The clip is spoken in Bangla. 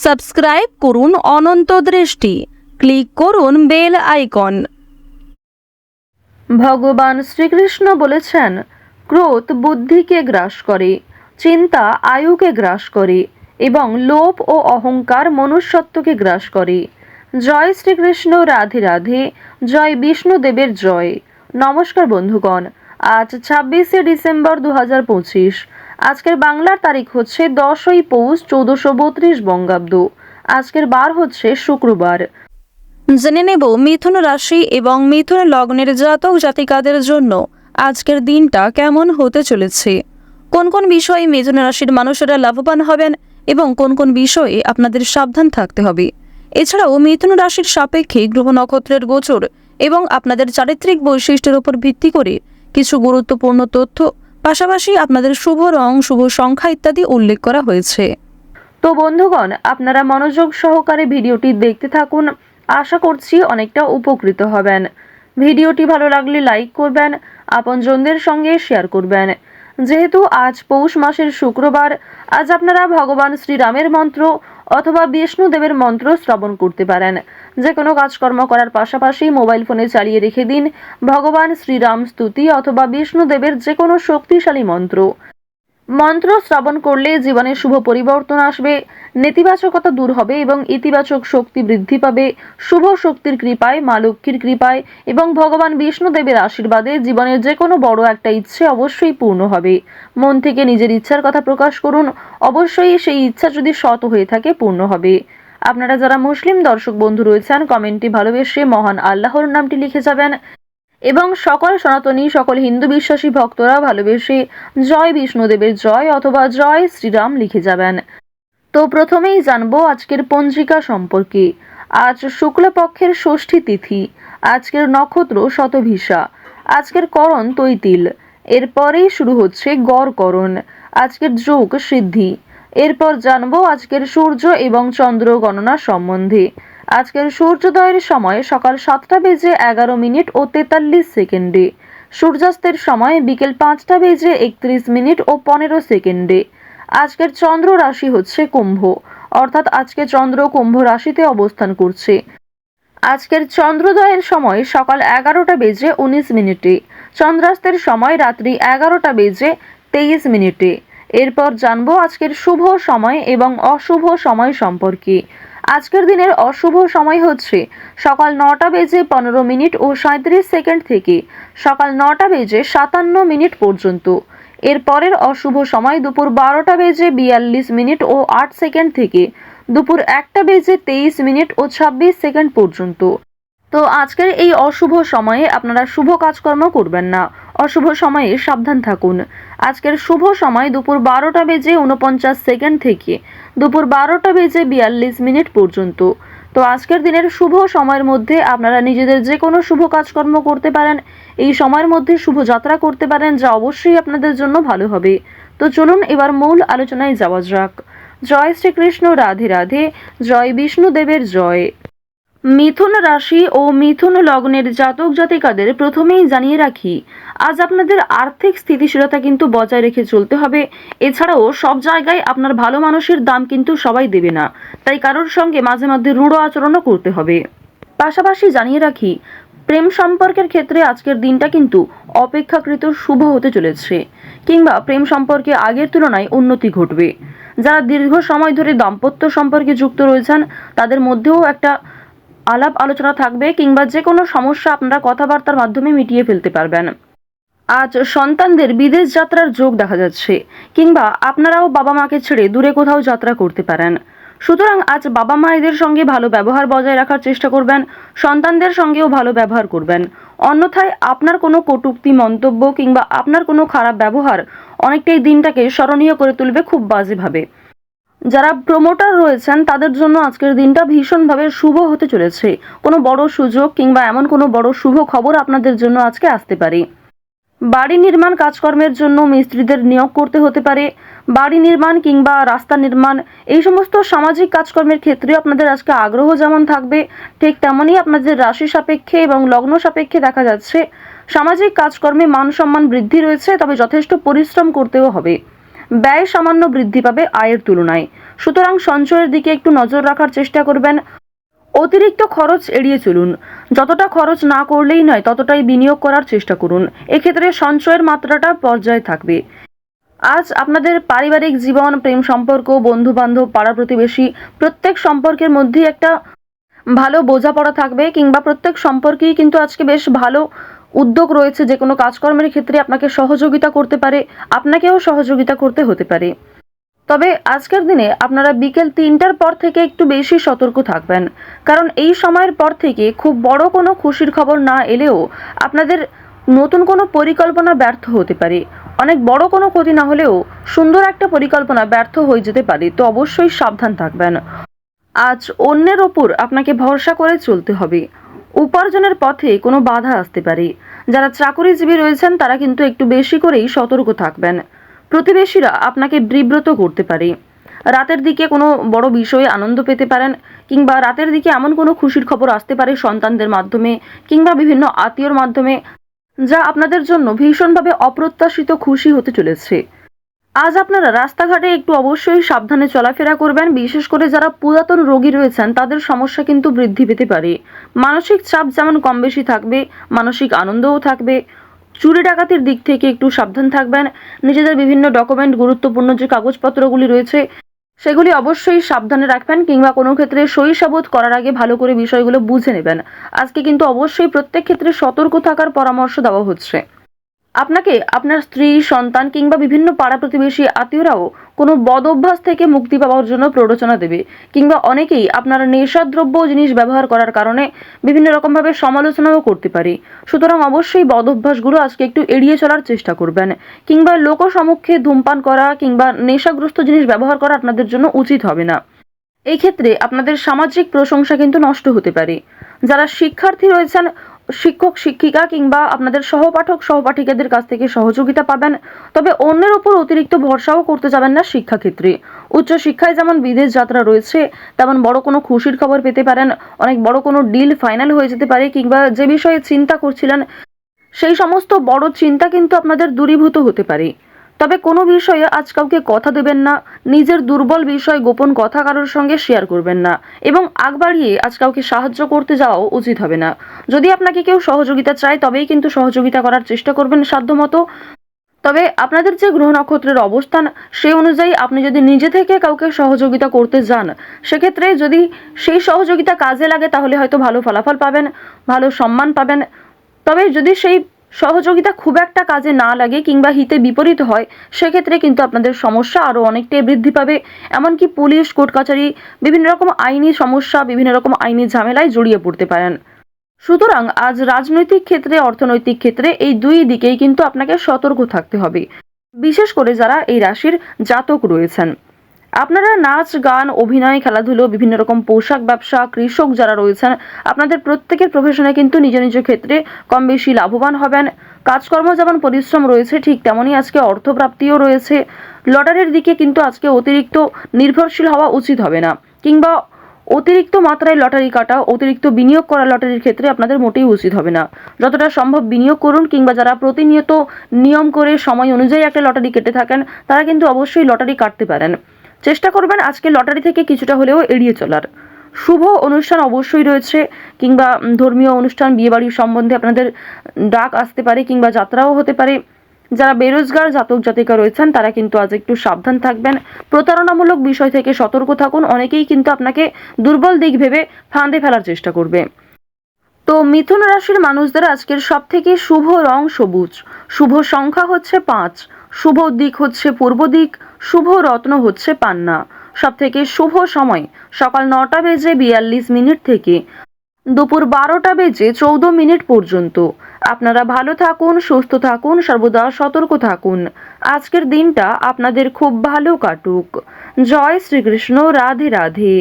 সাবস্ক্রাইব করুন অনন্ত দৃষ্টি, ক্লিক করুন বেল আইকন। ভগবান শ্রীকৃষ্ণ বলেছেন, ক্রোধ বুদ্ধিকে গ্রাস করে, চিন্তা আয়ুকে গ্রাস করে এবং লোভ ও অহংকার মনুষ্যত্বকে গ্রাস করে। জয় শ্রীকৃষ্ণ, রাধে রাধে, জয় বিষ্ণুদেবের জয়। নমস্কার বন্ধুগণ, আজ 26শে ডিসেম্বর 2025। আজকের বাংলার তারিখ হচ্ছে 10ই পৌষ 1432 বঙ্গাব্দ। আজকের বার হচ্ছে শুক্রবার। জেনে নেব মিথুন রাশি এবং মিথুন লগ্নের জাতক জাতিকাদের জন্য আজকের দিনটা কেমন হতে চলেছে, কোন কোন বিষয়ে মিথুন রাশির মানুষেরা লাভবান হবেন এবং কোন কোন বিষয়ে আপনাদের সাবধান থাকতে হবে। এছাড়াও মিথুন রাশির সাপেক্ষে গ্রহ নক্ষত্রের গোচর এবং আপনাদের চারিত্রিক বৈশিষ্ট্যের উপর ভিত্তি করে কিছু গুরুত্বপূর্ণ তথ্য, পাশাপাশি আপনাদের শুভ রং, শুভ সংখ্যা ইত্যাদি উল্লেখ করা হয়েছে। তো বন্ধুগণ, আপনারা মনোযোগ সহকারে ভিডিওটি দেখতে থাকুন। আশা করছি অনেকটা উপকৃত হবেন। ভিডিওটি ভালো লাগলে লাইক করবেন, আপনজনদের সঙ্গে শেয়ার করবেন। যেহেতু আজ পৌষ মাসের শুক্রবার, আজ আপনারা ভগবান শ্রীরামের মন্ত্র অথবা বিষ্ণুদেবের মন্ত্র শ্রবণ করতে পারেন। যে কোনো কাজকর্ম করার পাশাপাশি মোবাইল ফোনে চালিয়ে রেখে দিন ভগবান শ্রীরাম স্তুতি অথবা বিষ্ণুদেবের যে কোনো শক্তিশালী মন্ত্র শ্রবণ করলে জীবনে শুভ পরিবর্তন আসবে, নেতিবাচকতা দূর হবে এবং ইতিবাচক শক্তি বৃদ্ধি পাবে। শুভ শক্তির কৃপায়, মা লক্ষ্মীর কৃপায় এবং ভগবান বিষ্ণুদেবের আশীর্বাদে জীবনের যে কোনো বড় একটা ইচ্ছে অবশ্যই পূর্ণ হবে। মন থেকে নিজের ইচ্ছার কথা প্রকাশ করুন, অবশ্যই সেই ইচ্ছা যদি সৎ হয়ে থাকে পূর্ণ হবে। আপনারা যারা মুসলিম দর্শক বন্ধু রয়েছেন, কমেন্টে ভালোবেসে মহান আল্লাহর নামটি লিখে যাবেন এবং সকল সনাতনী, সকল হিন্দু বিশ্বাসী ভক্তরা ভালোবেসে জয় বিষ্ণুদেবের জয় অথবা জয় শ্রীরাম লিখে যাবেন। তো প্রথমেই জানবো আজকের পঞ্জিকা সম্পর্কে। আজ শুক্লপক্ষের ষষ্ঠী তিথি, আজকের নক্ষত্র শতভিষা, আজকের করণ তৈতিল, এরপরেই শুরু হচ্ছে গড়করণ, আজকের যোগ সিদ্ধি। এরপর জানবো আজকের সূর্য এবং চন্দ্র গণনা সম্বন্ধে। আজকের সূর্যোদয়ের সময় সকাল 7টা বেজে 11 মিনিট ও 43 সেকেন্ডে, সূর্যাস্তের সময় বিকেল 5টা বেজে 31 মিনিট ও 15 সেকেন্ডে। আজকের চন্দ্র রাশি হচ্ছে কুম্ভ, অর্থাৎ আজকে চন্দ্র কুম্ভ রাশিতে অবস্থান করছে। আজকের চন্দ্রোদয়ের সময় সকাল 11টা বেজে 19 মিনিটে, চন্দ্রাস্তের সময় রাত্রি 11টা বেজে 23 মিনিটে। এরপর জানবো আজকের শুভ সময় এবং অশুভ সময় সম্পর্কে। আজকের দিনের অশুভ সময় হচ্ছে সকাল 9টা বেজে 15 মিনিট ও 37 সেকেন্ড থেকে সকাল 9টা বেজে 57 মিনিট পর্যন্ত। এরপরের অশুভ সময় দুপুর 12টা বেজে 42 মিনিট ও 8 সেকেন্ড থেকে দুপুর 1টা বেজে 23 মিনিট ও 26 সেকেন্ড পর্যন্ত। তো আজকের এই অশুভ সময়ে আপনারা শুভ কাজকর্ম করবেন না, অশুভ সময়ে সাবধান থাকুন। আজকের শুভ সময় দুপুর 12টা বেজে 49 সেকেন্ড থেকে দুপুর 12টা বেজে 42 মিনিট পর্যন্ত। তো আজকের দিনের শুভ সময়ের মধ্যে আপনারা নিজেদের যে কোনো শুভ কাজকর্ম করতে পারেন, এই সময়ের মধ্যে শুভ যাত্রা করতে পারেন, যা অবশ্যই আপনাদের জন্য ভালো হবে। তো চলুন এবার মূল আলোচনায় যাওয়া যাক। জয় শ্রীকৃষ্ণ, রাধে রাধে, জয় বিষ্ণুদেবের জয়। মিথুন রাশি ও মিথুন লগ্নের জাতক জাতিকাদের প্রথমেই জানিয়ে রাখি, আজ আপনাদের আর্থিক স্থিতিশীলতা কিন্তু বজায় রেখে চলতে হবে। এছাড়াও সব জায়গায় আপনার ভালো মানুষের দাম কিন্তু সবাই দেবে না, তাই কারোর সঙ্গে মাঝে মধ্যে রূঢ় আচরণও করতে হবে। পাশাপাশি জানিয়ে রাখি, প্রেম সম্পর্কের ক্ষেত্রে আজকের দিনটা কিন্তু অপেক্ষাকৃত শুভ হতে চলেছে, কিংবা প্রেম সম্পর্কে আগের তুলনায় উন্নতি ঘটবে। যারা দীর্ঘ সময় ধরে দাম্পত্য সম্পর্কে যুক্ত রয়েছেন, তাদের মধ্যেও একটা আলাপ আলোচনা থাকবে, কিংবা যে কোনো সমস্যা আপনারা কথাবার্তার মাধ্যমে মিটিয়ে ফেলতে পারবেন। আজ সন্তানদের বিদেশ যাত্রার যোগ দেখা যাচ্ছে, কিংবা আপনারাও বাবা মাকে ছেড়ে দূরে কোথাও যাত্রা করতে পারেন। সুতরাং আজ বাবা মায়েদের সঙ্গে ভালো ব্যবহার বজায় রাখার চেষ্টা করবেন, সন্তানদের সঙ্গেও ভালো ব্যবহার করবেন। অন্যথায় আপনার কোনো কটূক্তি মন্তব্য কিংবা আপনার কোনো খারাপ ব্যবহার অনেকটাই দিনটাকে স্মরণীয় করে তুলবে খুব বাজেভাবে। যারা প্রমোটার রয়েছেন তাদের জন্য আজকের দিনটা ভীষণভাবে শুভ হতে চলেছে। কোনো বড় সুযোগ কিংবা এমন কোনো বড় শুভ খবর আপনাদের জন্য আজকে আসতে পারে। বাড়ি নির্মাণ কাজকর্মের জন্য মিস্ত্রিদের নিয়োগ করতে হতে পারে। বাড়ি নির্মাণ কিংবা রাস্তা নির্মাণ, এই সমস্ত সামাজিক কাজকর্মের ক্ষেত্রে আপনাদের আজকে আগ্রহ যেমন থাকবে, ঠিক তেমনই আপনাদের রাশি সাপেক্ষে এবং লগ্ন সাপেক্ষে দেখা যাচ্ছে সামাজিক কাজকর্মে মান সম্মান বৃদ্ধি রয়েছে, তবে যথেষ্ট পরিশ্রম করতেও হবে। ব্যয় সামান্য বৃদ্ধি পাবে আয়ের তুলনায়। সুতরাং সঞ্চয়ের দিকে একটু নজর রাখার চেষ্টা করবেন। অতিরিক্ত খরচ এড়িয়ে চলুন। যতটা খরচ না করলেই নয় ততটাই বিনিয়োগ করার চেষ্টা করুন। এক্ষেত্রে সঞ্চয়ের মাত্রাটা পর্যায়ে থাকবে। আজ আপনাদের পারিবারিক জীবন, প্রেম সম্পর্ক, বন্ধু বান্ধব, পাড়া প্রতিবেশী প্রত্যেক সম্পর্কের মধ্যেই একটা ভালো বোঝাপড়া থাকবে, কিংবা প্রত্যেক সম্পর্কেই কিন্তু আজকে বেশ ভালো উদ্যোগ রয়েছে। যে কোনো কাজকর্মের ক্ষেত্রে আপনাকে সহযোগিতা করতে পারে, আপনাকেও সহযোগিতা করতে হতে পারে। তবে আজকের দিনে আপনারা বিকেল 3টার পর থেকে একটু বেশি সতর্ক থাকবেন, কারণ এই সময়ের পর থেকে খুব বড় কোনো খুশির খবর না এলেও আপনাদের নতুন কোনো পরিকল্পনা ব্যর্থ হতে পারে। অনেক বড় কোনো ক্ষতি না হলেও সুন্দর একটা পরিকল্পনা ব্যর্থ হয়ে যেতে পারে, তো অবশ্যই সাবধান থাকবেন। আজ অন্যের ওপর আপনাকে ভরসা করে চলতে হবে। উপার্জনের পথে কোনো বাধা আসতে পারে। যারা চাকরিজীবী রয়েছেন তারা কিন্তু একটু বেশি করেই সতর্ক থাকবেন। প্রতিবেশীরা আপনাকে বিব্রত করতে পারে। রাতের দিকে কোনো বড় বিষয়ে আনন্দ পেতে পারেন, কিংবা রাতের দিকে এমন কোনো খুশির খবর আসতে পারে সন্তানদের মাধ্যমে কিংবা বিভিন্ন আত্মীয়র মাধ্যমে, যা আপনাদের জন্য ভীষণভাবে অপ্রত্যাশিত খুশি হতে চলেছে। আজ আপনারা রাস্তাঘাটে একটু অবশ্যই সাবধানে চলাফেরা করবেন। বিশেষ করে যারা পুরাতন রোগী রয়েছেন তাদের সমস্যা কিন্তু বৃদ্ধি পেতে পারে। মানসিক চাপ যেমন কম বেশি থাকবে, মানসিক আনন্দও থাকবে। চুরি ডাকাতির দিক থেকে একটু সাবধান থাকবেন। নিজেদের বিভিন্ন ডকুমেন্ট, গুরুত্বপূর্ণ যে কাগজপত্রগুলি রয়েছে সেগুলি অবশ্যই সাবধানে রাখবেন, কিংবা কোনো ক্ষেত্রে সই সাবুত করার আগে ভালো করে বিষয়গুলো বুঝে নেবেন। আজকে কিন্তু অবশ্যই প্রত্যেক ক্ষেত্রে সতর্ক থাকার পরামর্শ দেওয়া হচ্ছে। আপনাকে আপনার স্ত্রী, সন্তান কিংবা বিভিন্ন পাড়া প্রতিবেশী আত্মীয়রাও কোনো বদ অভ্যাস থেকে মুক্তি পাওয়ার জন্য প্ররোচনা দেবে, কিংবা অনেকেই আপনার নেশাদ্রব্য জিনিস ব্যবহার করার কারণে বিভিন্ন রকমভাবে সমালোচনাও করতে পারে। সুতরাং অবশ্যই বদ অভ্যাসগুলো আজকে একটু এড়িয়ে চলার চেষ্টা করবেন, কিংবা লোক সম্মুখে ধূমপান করা কিংবা নেশাগ্রস্ত জিনিস ব্যবহার করা আপনাদের জন্য উচিত হবে না। এই ক্ষেত্রে আপনাদের সামাজিক প্রশংসা কিন্তু নষ্ট হতে পারে। যারা শিক্ষার্থী রয়েছেন, শিক্ষক শিক্ষিকা কিংবা আপনাদের সহপাঠক সহপাঠিকাদের কাছ থেকে সহযোগিতা পাবেন। তবে অন্যের উপর অতিরিক্ত ভরসাও করতে যাবেন না শিক্ষাক্ষেত্রে। উচ্চশিক্ষায় যেমন বিদেশ যাত্রা রয়েছে, তেমন বড় কোনো খুশির খবর পেতে পারেন। অনেক বড় কোনো ডিল ফাইনাল হয়ে যেতে পারে, কিংবা যে বিষয়ে চিন্তা করছিলেন সেই সমস্ত বড় চিন্তা কিন্তু আপনাদের দূরীভূত হতে পারে। তবে কোনো বিষয়ে আজ কাউকে কথা দেবেন না, নিজের দুর্বল বিষয়, গোপন কথা কারোর সঙ্গে শেয়ার করবেন না, এবং আগ বাড়িয়ে আজ কাউকে সাহায্য করতে যাওয়াও উচিত হবে না। যদি আপনাকে কেউ সহযোগিতা চায় তবেই কিন্তু সহযোগিতা করার চেষ্টা করবেন সাধ্যমতো। তবে আপনাদের যে গ্রহ নক্ষত্রের অবস্থান সেই অনুযায়ী আপনি যদি নিজে থেকে কাউকে সহযোগিতা করতে যান, সেক্ষেত্রে যদি সেই সহযোগিতা কাজে লাগে তাহলে হয়তো ভালো ফলাফল পাবেন, ভালো সম্মান পাবেন। তবে যদি সেই সহযোগিতা খুব একটা কাজে না লাগে কিংবা হিতে বিপরীত হয়, সেক্ষেত্রে কিন্তু আপনাদের সমস্যা আরও অনেকটাই বৃদ্ধি পাবে। এমনকি পুলিশ, কোর্ট কাছারি, বিভিন্ন রকম আইনি সমস্যা, বিভিন্ন রকম আইনি ঝামেলায় জড়িয়ে পড়তে পারেন। সুতরাং আজ রাজনৈতিক ক্ষেত্রে, অর্থনৈতিক ক্ষেত্রে এই দুই দিকেই কিন্তু আপনাকে সতর্ক থাকতে হবে, বিশেষ করে যারা এই রাশির জাতক রয়েছেন। আপনারা নাচ, গান, অভিনয়, খেলাধুলো, বিভিন্ন রকম পোশাক ব্যবসা, কৃষক যারা রয়েছেন, আপনাদের প্রত্যেকের প্রফেশনে কিন্তু নিজ নিজ ক্ষেত্রে কম বেশি লাভবান হবেন। কাজকর্ম যেমন পরিশ্রম রয়েছে, ঠিক তেমনই আজকে অর্থপ্রাপ্তিও রয়েছে। লটারির দিকে কিন্তু আজকে অতিরিক্ত নির্ভরশীল হওয়া উচিত হবে না, কিংবা অতিরিক্ত মাত্রায় লটারি কাটা, অতিরিক্ত বিনিয়োগ করা লটারির ক্ষেত্রে আপনাদের মোটেই উচিত হবে না। যতটা সম্ভব বিনিয়োগ করুন, কিংবা যারা প্রতিনিয়ত নিয়ম করে সময় অনুযায়ী একটা লটারি কেটে থাকেন তারা কিন্তু অবশ্যই লটারি কাটতে পারেন। চেষ্টা করবেন আজকে লটারি থেকে কিছুটা হলেও এড়িয়ে চলার। শুভ অনুষ্ঠান অবশ্যই রয়েছে, কিংবা ধর্মীয় অনুষ্ঠান, বিয়েবাড়ির সম্বন্ধে আপনাদের ডাক আসতে পারে, কিংবা যাত্রাও হতে পারে। যারা বেরোজগার জাতক জাতিকা রয়েছেন তারা কিন্তু আজ একটু সাবধান থাকবেন। প্রতারণামূলক বিষয় থেকে সতর্ক থাকুন। অনেকেই কিন্তু আপনাকে দুর্বল দিক ভেবে ফাঁদে ফেলার চেষ্টা করবে। তো মিথুন রাশির মানুষদের আজকের সব থেকে শুভ রং সবুজ, শুভ সংখ্যা হচ্ছে 5, শুভ দিক হচ্ছে পূর্ব দিক, শুভ রত্ন হচ্ছে পান্না। সব থেকে শুভ সময় সকাল 9টা বেজে 42 মিনিট থেকে দুপুর 12টা বেজে 14 মিনিট পর্যন্ত। আপনারা ভালো থাকুন, সুস্থ থাকুন, সর্বদা সতর্ক থাকুন। আজকের দিনটা আপনাদের খুব ভালো কাটুক। জয় শ্রীকৃষ্ণ। রাধে রাধে।